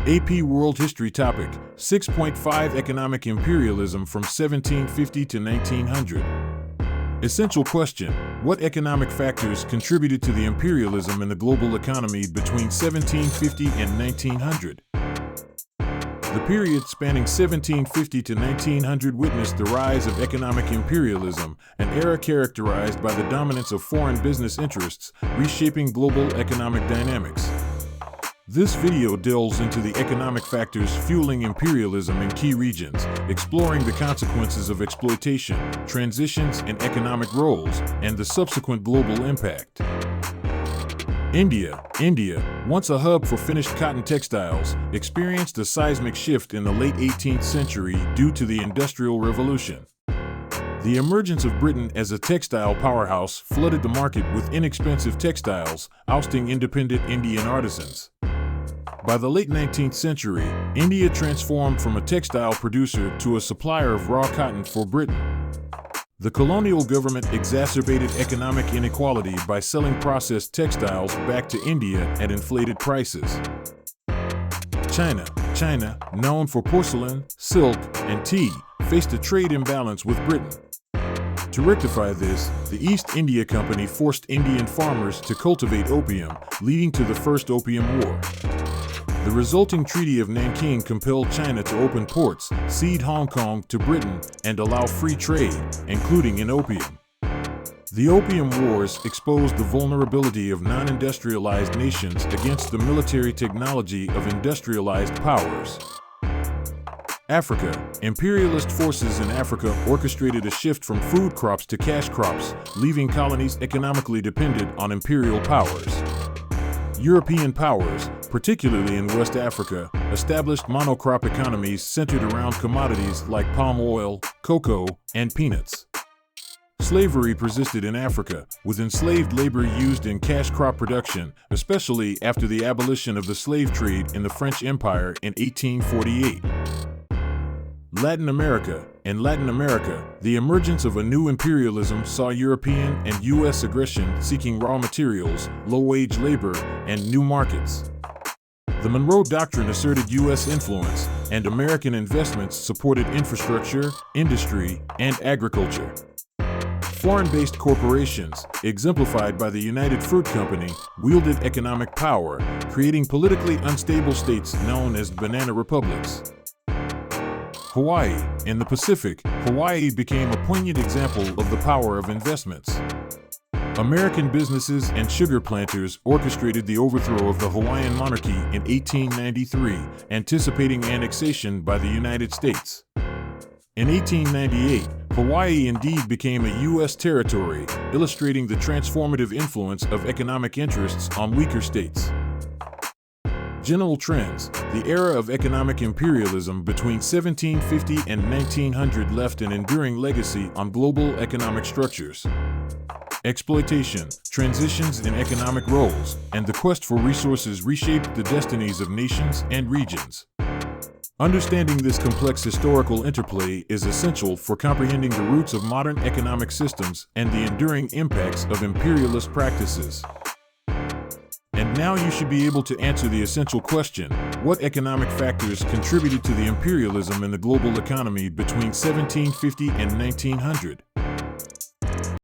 AP World History topic, 6.5 Economic Imperialism from 1750 to 1900. Essential question, what economic factors contributed to the imperialism in the global economy between 1750 and 1900? The period spanning 1750 to 1900 witnessed the rise of economic imperialism, an era characterized by the dominance of foreign business interests, reshaping global economic dynamics. This video delves into the economic factors fueling imperialism in key regions, exploring the consequences of exploitation, transitions in economic roles, and the subsequent global impact. India, once a hub for finished cotton textiles, experienced a seismic shift in the late 18th century due to the Industrial Revolution. The emergence of Britain as a textile powerhouse flooded the market with inexpensive textiles, ousting independent Indian artisans. By the late 19th century, India transformed from a textile producer to a supplier of raw cotton for Britain. The colonial government exacerbated economic inequality by selling processed textiles back to India at inflated prices. China, known for porcelain, silk, and tea, faced a trade imbalance with Britain. To rectify this, the East India Company forced Indian farmers to cultivate opium, leading to the First Opium War. The resulting Treaty of Nanking compelled China to open ports, cede Hong Kong to Britain, and allow free trade, including in opium. The Opium Wars exposed the vulnerability of non-industrialized nations against the military technology of industrialized powers. Africa. Imperialist forces in Africa orchestrated a shift from food crops to cash crops, leaving colonies economically dependent on imperial powers. European powers, particularly in West Africa, established monocrop economies centered around commodities like palm oil, cocoa, and peanuts. Slavery persisted in Africa, with enslaved labor used in cash crop production, especially after the abolition of the slave trade in the French Empire in 1848. Latin America. In Latin America, the emergence of a new imperialism saw European and U.S. aggression seeking raw materials, low-wage labor, and new markets. The Monroe Doctrine asserted U.S. influence, and American investments supported infrastructure, industry, and agriculture. Foreign-based corporations, exemplified by the United Fruit Company, wielded economic power, creating politically unstable states known as banana republics. Hawaii. In the Pacific, Hawaii became a poignant example of the power of investments. American businesses and sugar planters orchestrated the overthrow of the Hawaiian monarchy in 1893, anticipating annexation by the United States. In 1898, Hawaii indeed became a U.S. territory, illustrating the transformative influence of economic interests on weaker states. General trends. The era of economic imperialism between 1750 and 1900 left an enduring legacy on global economic structures. Exploitation, transitions in economic roles, and the quest for resources reshaped the destinies of nations and regions. Understanding this complex historical interplay is essential for comprehending the roots of modern economic systems and the enduring impacts of imperialist practices. And now you should be able to answer the essential question, what economic factors contributed to the imperialism in the global economy between 1750 and 1900?